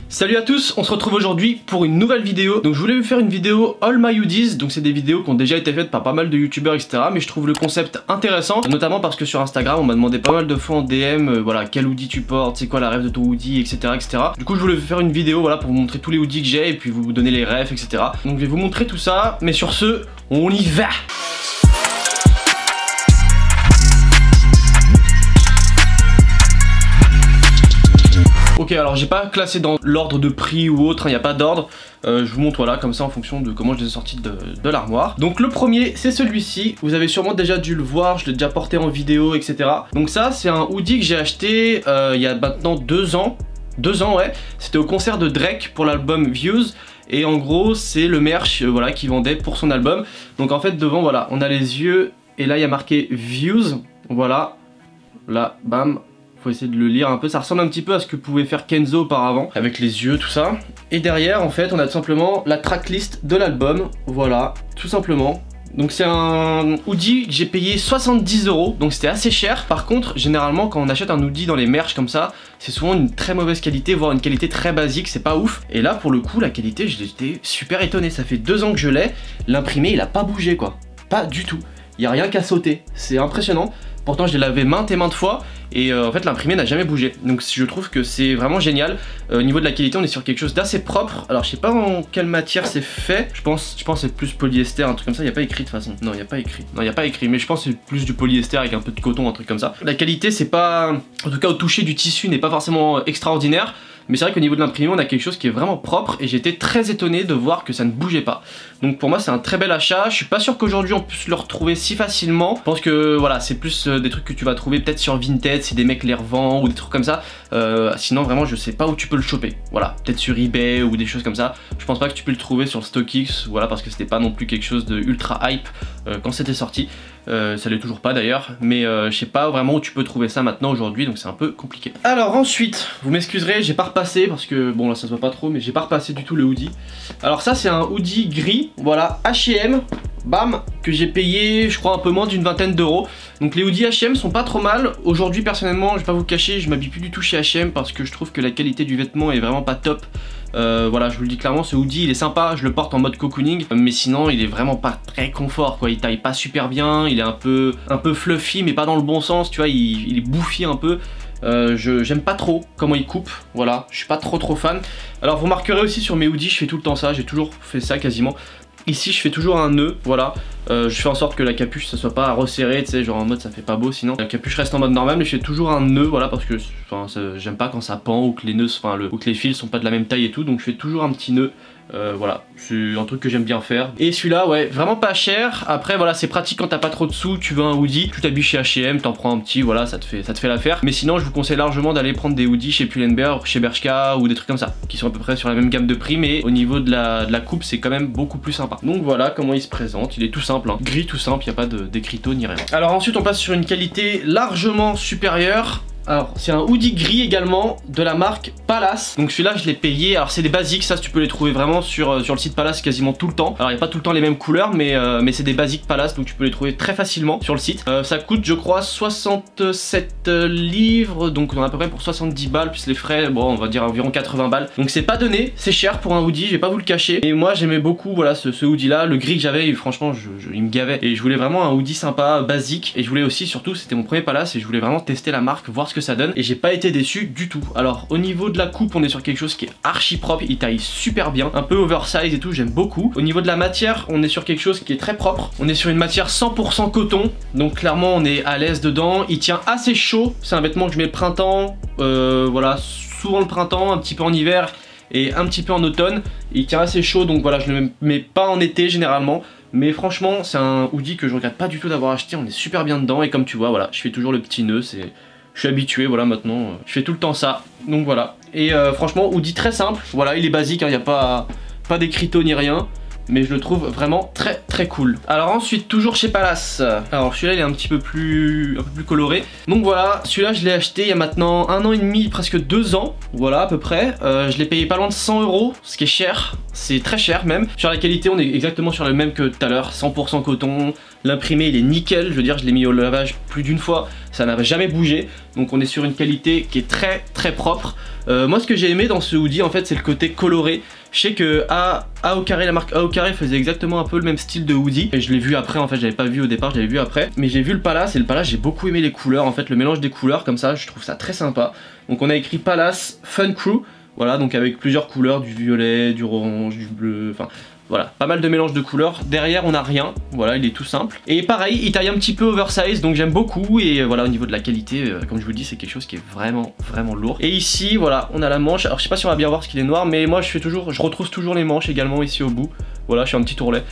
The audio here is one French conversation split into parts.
Salut à tous, on se retrouve aujourd'hui pour une nouvelle vidéo. Donc je voulais vous faire une vidéo All My Hoodies. Donc c'est des vidéos qui ont déjà été faites par pas mal de youtubeurs etc. Mais je trouve le concept intéressant, notamment parce que sur Instagram on m'a demandé pas mal de fois en DM voilà quel hoodie tu portes, c'est quoi la rêve de ton hoodie etc. Du coup je voulais vous faire une vidéo voilà pour vous montrer tous les hoodies que j'ai et puis vous donner les rêves etc. Donc je vais vous montrer tout ça, mais sur ce on y va. Ok, alors j'ai pas classé dans l'ordre de prix ou autre, il n'y a pas d'ordre. Je vous montre voilà comme ça en fonction de comment je les ai sortis de l'armoire. Donc le premier c'est celui-ci, vous avez sûrement déjà dû le voir, je l'ai déjà porté en vidéo etc. Donc ça c'est un hoodie que j'ai acheté il y a maintenant 2 ans. 2 ans ouais, c'était au concert de Drake pour l'album Views. Et en gros c'est le merch voilà qu'il vendait pour son album. Donc en fait devant voilà on a les yeux et là il y a marqué Views. Voilà, là bam. Faut essayer de le lire un peu, ça ressemble un petit peu à ce que pouvait faire Kenzo auparavant, avec les yeux, tout ça. Et derrière, en fait, on a tout simplement la tracklist de l'album, voilà, tout simplement. Donc c'est un hoodie que j'ai payé 70 €, donc c'était assez cher. Par contre, généralement, quand on achète un hoodie dans les merch comme ça, c'est souvent une très mauvaise qualité, voire une qualité très basique, c'est pas ouf. Et là, pour le coup, la qualité, j'étais super étonné, ça fait 2 ans que je l'ai, l'imprimé, il a pas bougé, quoi. Pas du tout. Il y a rien qu'à sauter, c'est impressionnant. Pourtant je l'ai lavé maintes et maintes fois et en fait l'imprimé n'a jamais bougé. Donc je trouve que c'est vraiment génial. Au niveau de la qualité on est sur quelque chose d'assez propre. Alors je sais pas en quelle matière c'est fait. Je pense que c'est plus polyester, un truc comme ça. Il n'y a pas écrit de toute façon. Non il n'y a pas écrit. Non il n'y a pas écrit. Mais je pense que c'est plus du polyester avec un peu de coton, un truc comme ça. La qualité c'est pas... En tout cas au toucher du tissu n'est pas forcément extraordinaire. Mais c'est vrai qu'au niveau de l'imprimé on a quelque chose qui est vraiment propre et j'étais très étonné de voir que ça ne bougeait pas. Donc pour moi c'est un très bel achat, je suis pas sûr qu'aujourd'hui on puisse le retrouver si facilement. Je pense que voilà c'est plus des trucs que tu vas trouver peut-être sur Vinted si des mecs les revendent ou des trucs comme ça. Sinon vraiment je sais pas où tu peux le choper. Voilà, peut-être sur eBay ou des choses comme ça. Je pense pas que tu peux le trouver sur StockX, voilà parce que c'était pas non plus quelque chose de ultra hype quand c'était sorti. Ça l'est toujours pas d'ailleurs, mais je sais pas vraiment où tu peux trouver ça maintenant aujourd'hui, donc c'est un peu compliqué. Alors ensuite, vous m'excuserez, j'ai pas repassé parce que bon là ça se voit pas trop, mais j'ai pas repassé du tout le hoodie. Alors ça c'est un hoodie gris, voilà, H&M, bam, que j'ai payé je crois un peu moins d'une vingtaine d'euros. Donc les hoodies H&M sont pas trop mal. Aujourd'hui personnellement, je vais pas vous cacher, je m'habille plus du tout chez H&M parce que je trouve que la qualité du vêtement est vraiment pas top. Voilà, je vous le dis clairement, ce hoodie il est sympa, je le porte en mode cocooning, mais sinon il est vraiment pas très confort quoi, il taille pas super bien, il est un peu fluffy mais pas dans le bon sens, tu vois, il est bouffi un peu. J'aime pas trop comment il coupe, voilà, je suis pas trop fan. Alors vous remarquerez aussi sur mes hoodies, je fais tout le temps ça, j'ai toujours fait ça quasiment. Ici je fais toujours un nœud, voilà, je fais en sorte que la capuche ça soit pas resserrée, tu sais, genre en mode ça fait pas beau sinon. La capuche reste en mode normal mais je fais toujours un nœud, voilà, parce que j'aime pas quand ça pend ou que les nœuds, ou que les fils sont pas de la même taille et tout, donc je fais toujours un petit nœud. Voilà, c'est un truc que j'aime bien faire. Et celui-là, ouais, vraiment pas cher. Après, voilà, c'est pratique quand t'as pas trop de sous, tu veux un hoodie, tu t'habilles chez H&M, t'en prends un petit, voilà, ça te fait l'affaire. Mais sinon, je vous conseille largement d'aller prendre des hoodies chez Pull&Bear, chez Bershka ou des trucs comme ça, qui sont à peu près sur la même gamme de prix, mais au niveau de la coupe, c'est quand même beaucoup plus sympa. Donc voilà comment il se présente. Il est tout simple, hein. Gris tout simple, y a pas d'écriteau ni rien. Alors ensuite, on passe sur une qualité largement supérieure. Alors c'est un hoodie gris également de la marque Palace. Donc celui-là je l'ai payé, alors c'est des basiques, ça tu peux les trouver vraiment sur le site Palace quasiment tout le temps. Alors il n'y a pas tout le temps les mêmes couleurs mais c'est des basiques Palace, donc tu peux les trouver très facilement sur le site. Ça coûte je crois 67 livres, donc on a à peu près pour 70 balles plus les frais, bon on va dire environ 80 balles. Donc c'est pas donné, c'est cher pour un hoodie, je vais pas vous le cacher. Et moi j'aimais beaucoup voilà ce hoodie là, le gris que j'avais franchement il me gavait. Et je voulais vraiment un hoodie sympa, basique. Et je voulais aussi surtout, c'était mon premier Palace et je voulais vraiment tester la marque, voir ce que ça donne et j'ai pas été déçu du tout. Alors au niveau de la coupe on est sur quelque chose qui est archi propre, il taille super bien, un peu oversize et tout, j'aime beaucoup. Au niveau de la matière on est sur quelque chose qui est très propre, on est sur une matière 100% coton, donc clairement on est à l'aise dedans, il tient assez chaud, c'est un vêtement que je mets le printemps, voilà, souvent le printemps, un petit peu en hiver et un petit peu en automne, il tient assez chaud donc voilà je le mets pas en été généralement. Mais franchement c'est un hoodie que je regrette pas du tout d'avoir acheté, on est super bien dedans et comme tu vois voilà je fais toujours le petit nœud, je suis habitué, voilà, maintenant, je fais tout le temps ça, donc voilà. Et franchement, hoodie très simple, voilà, il est basique, il n'y a pas d'écriteau ni rien, mais je le trouve vraiment très cool. Alors ensuite, toujours chez Palace, alors celui-là il est un peu plus coloré. Donc voilà, celui-là je l'ai acheté il y a maintenant 1 an et demi, presque 2 ans, voilà à peu près. Je l'ai payé pas loin de 100 €, ce qui est cher. c'est très cher même. Sur la qualité on est exactement sur le même que tout à l'heure, 100% coton, l'imprimé il est nickel, je veux dire je l'ai mis au lavage plus d'une fois, ça n'a jamais bougé, donc on est sur une qualité qui est très très propre. Moi ce que j'ai aimé dans ce hoodie en fait c'est le côté coloré. Je sais que A au carré, la marque A au carré faisait exactement un peu le même style de hoodie. Et je l'ai vu après, en fait, j'avais pas vu au départ, j'avais vu après. Mais j'ai vu le Palace et le Palace, j'ai beaucoup aimé les couleurs. En fait, le mélange des couleurs comme ça, je trouve ça très sympa. Donc on a écrit Palace Fun Crew. Voilà, donc avec plusieurs couleurs, du violet, du orange, du bleu, enfin... Voilà, pas mal de mélange de couleurs. Derrière, on a rien. Voilà, il est tout simple. Et pareil, il taille un petit peu oversize, donc j'aime beaucoup. Et voilà, au niveau de la qualité, comme je vous le dis, c'est quelque chose qui est vraiment, vraiment lourd. Et ici, voilà, on a la manche. Alors, je sais pas si on va bien voir ce qu'il est noir, mais moi, je retrouve toujours les manches également ici au bout. Voilà, je suis un petit ourlet.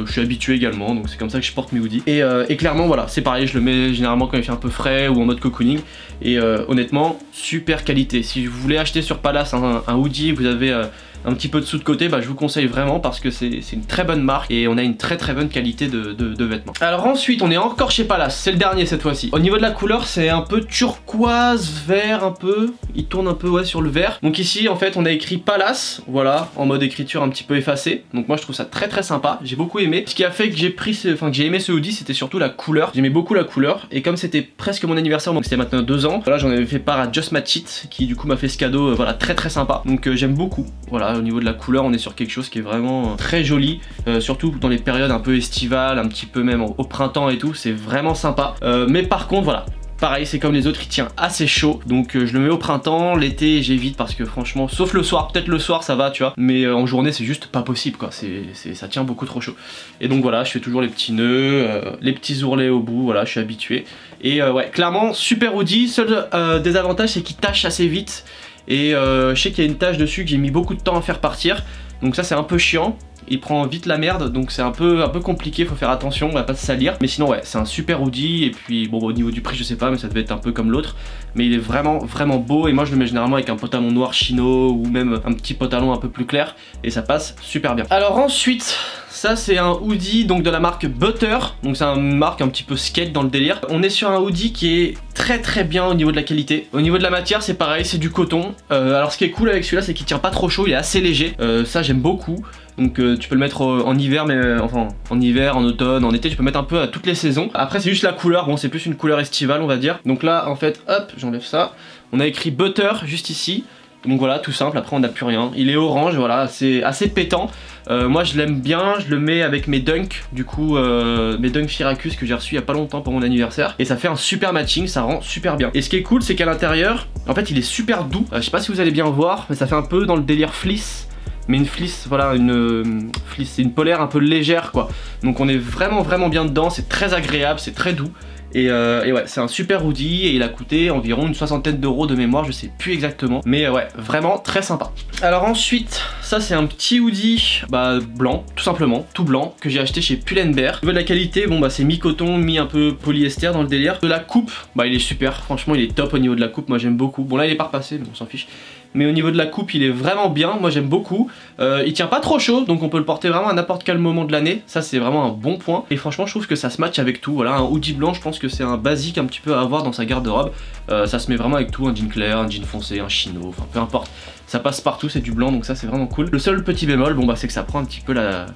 Je suis habitué également, donc c'est comme ça que je porte mes hoodies. Et clairement, voilà, c'est pareil, je le mets généralement quand il fait un peu frais ou en mode cocooning. Et honnêtement, super qualité. Si vous voulez acheter sur Palace un hoodie, vous avez un petit peu de sous de côté, bah, je vous conseille vraiment parce que c'est une très bonne marque et on a une très bonne qualité de vêtements. Alors ensuite, on est encore chez Palace, c'est le dernier cette fois-ci. Au niveau de la couleur, c'est un peu turquoise, vert un peu. Il tourne un peu ouais, sur le vert. Donc ici, en fait, on a écrit Palace, voilà, en mode écriture un petit peu effacée. Donc moi, je trouve ça très sympa. J'ai beaucoup aimé. Ce qui a fait que j'ai aimé ce hoodie, c'était surtout la couleur. J'aimais beaucoup la couleur et comme c'était presque mon anniversaire, donc c'était maintenant 2 ans. Voilà, j'en avais fait part à Just Match It qui du coup m'a fait ce cadeau, voilà, très sympa. Donc j'aime beaucoup. Voilà, au niveau de la couleur, on est sur quelque chose qui est vraiment très joli, surtout dans les périodes un peu estivales, un petit peu même au printemps et tout, c'est vraiment sympa. Mais par contre, voilà. Pareil, c'est comme les autres, il tient assez chaud, donc je le mets au printemps, l'été j'évite parce que franchement, sauf le soir, peut-être le soir ça va, tu vois, mais en journée c'est juste pas possible quoi, ça tient beaucoup trop chaud. Et donc voilà, je fais toujours les petits nœuds, les petits ourlets au bout, voilà, je suis habitué. Et ouais, clairement, super hoodie, seul désavantage c'est qu'il tâche assez vite, et je sais qu'il y a une tache dessus que j'ai mis beaucoup de temps à faire partir, donc ça c'est un peu chiant. Il prend vite la merde, donc c'est un peu compliqué, faut faire attention, on va pas se salir. Mais sinon ouais, c'est un super hoodie, et puis bon au niveau du prix je sais pas, mais ça devait être un peu comme l'autre. Mais il est vraiment beau, et moi je le mets généralement avec un pantalon noir chino, ou même un petit pantalon un peu plus clair, et ça passe super bien. Alors ensuite, ça c'est un hoodie donc de la marque Butter, donc c'est une marque un petit peu skate dans le délire. On est sur un hoodie qui est très bien au niveau de la qualité. Au niveau de la matière c'est pareil, c'est du coton. Alors ce qui est cool avec celui-là c'est qu'il tient pas trop chaud, il est assez léger, ça j'aime beaucoup. Donc tu peux le mettre en hiver, mais enfin en hiver, en automne, en été, tu peux mettre un peu à toutes les saisons. Après c'est juste la couleur, bon c'est plus une couleur estivale on va dire. Donc là en fait hop, j'enlève ça. On a écrit Butter juste ici. Donc voilà, tout simple, après on n'a plus rien. Il est orange, voilà, c'est assez pétant. Moi je l'aime bien, je le mets avec mes Dunk, du coup mes Dunk Syracuse que j'ai reçu il y a pas longtemps pour mon anniversaire. Et ça fait un super matching, ça rend super bien. Et ce qui est cool c'est qu'à l'intérieur, en fait il est super doux. Je sais pas si vous allez bien voir, mais ça fait un peu dans le délire fleece. Mais une fleece, voilà, une fleece, c'est une polaire un peu légère quoi. Donc on est vraiment bien dedans, c'est très agréable, c'est très doux. Et ouais, c'est un super hoodie et il a coûté environ une 60aine d'euros de mémoire, je sais plus exactement. Mais ouais, vraiment très sympa. Alors ensuite, ça c'est un petit hoodie blanc, tout simplement, tout blanc, que j'ai acheté chez Pull&Bear. Au niveau de la qualité, bon bah c'est mi-coton, mi un peu polyester dans le délire. De la coupe, bah il est super, franchement il est top au niveau de la coupe, moi j'aime beaucoup. Bon là il est pas repassé, mais on s'en fiche. Mais au niveau de la coupe il est vraiment bien, moi j'aime beaucoup. Il tient pas trop chaud, donc on peut le porter vraiment à n'importe quel moment de l'année. Ça c'est vraiment un bon point. Et franchement je trouve que ça se match avec tout. Voilà, un hoodie blanc je pense que c'est un basique un petit peu à avoir dans sa garde-robe. Ça se met vraiment avec tout, un jean clair, un jean foncé, un chino, enfin peu importe. Ça passe partout, c'est du blanc, donc ça c'est vraiment cool. Le seul petit bémol, bon bah c'est que ça prend un petit peu la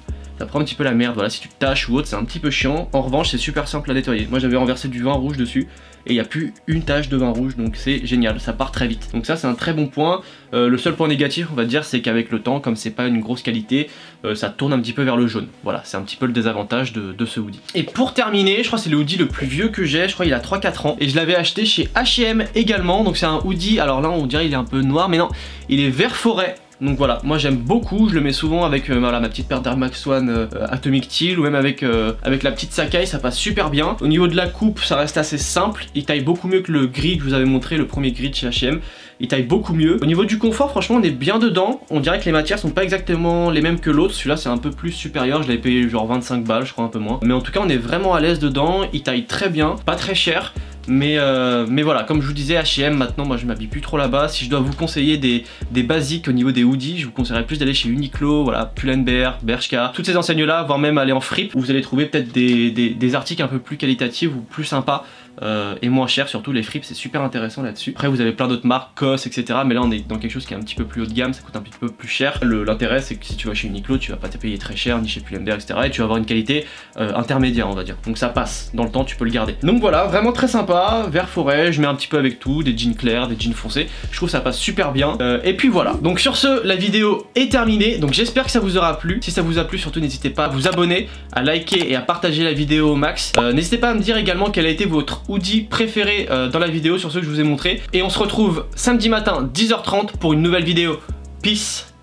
merde, voilà, si tu te tâches ou autre c'est un petit peu chiant. En revanche c'est super simple à nettoyer. Moi j'avais renversé du vin rouge dessus et il n'y a plus une tache de vin rouge, donc c'est génial, ça part très vite. Donc ça c'est un très bon point. Le seul point négatif on va dire c'est qu'avec le temps, comme c'est pas une grosse qualité, ça tourne un petit peu vers le jaune. Voilà, c'est un petit peu le désavantage de ce hoodie. Et pour terminer, je crois que c'est le hoodie le plus vieux que j'ai, je crois qu'il a 3-4 ans. Et je l'avais acheté chez H&M également, donc c'est un hoodie, alors là on dirait il est un peu noir, mais non, il est vert forêt. Donc voilà, moi j'aime beaucoup, je le mets souvent avec voilà, ma petite paire d'Air Max One Atomic Teal, ou même avec la petite Sakai, ça passe super bien. Au niveau de la coupe, ça reste assez simple, il taille beaucoup mieux que le gris que je vous avais montré, le premier gris de chez H&M. Il taille beaucoup mieux. Au niveau du confort, franchement on est bien dedans. On dirait que les matières sont pas exactement les mêmes que l'autre. Celui-là c'est un peu plus supérieur, je l'avais payé genre 25 balles je crois, un peu moins. Mais en tout cas on est vraiment à l'aise dedans, il taille très bien, pas très cher. Mais voilà, comme je vous disais, H&M maintenant moi je m'habille plus trop là-bas. Si je dois vous conseiller des basiques au niveau des hoodies, je vous conseillerais plus d'aller chez Uniqlo, voilà, Pull&Bear, Bershka, toutes ces enseignes là, voire même aller en fripe où vous allez trouver peut-être des articles un peu plus qualitatifs ou plus sympas. et moins cher, surtout les fripes c'est super intéressant là-dessus. Après vous avez plein d'autres marques, COS etc, mais là on est dans quelque chose qui est un petit peu plus haut de gamme, ça coûte un petit peu plus cher. L'intérêt c'est que si tu vas chez Uniqlo tu vas pas te payer très cher, ni chez Pull&Bear etc, et tu vas avoir une qualité intermédiaire on va dire, donc ça passe, dans le temps tu peux le garder. Donc voilà, vraiment très sympa, vert forêt, je mets un petit peu avec tout, des jeans clairs, des jeans foncés, je trouve que ça passe super bien, et puis voilà. Donc sur ce, la vidéo est terminée, donc j'espère que ça vous aura plu. Si ça vous a plu, surtout n'hésitez pas à vous abonner, à liker et à partager la vidéo au max. N'hésitez pas à me dire également quel a été votre hoodie préféré dans la vidéo sur ceux que je vous ai montré. Et on se retrouve samedi matin 10h30 pour une nouvelle vidéo. Peace.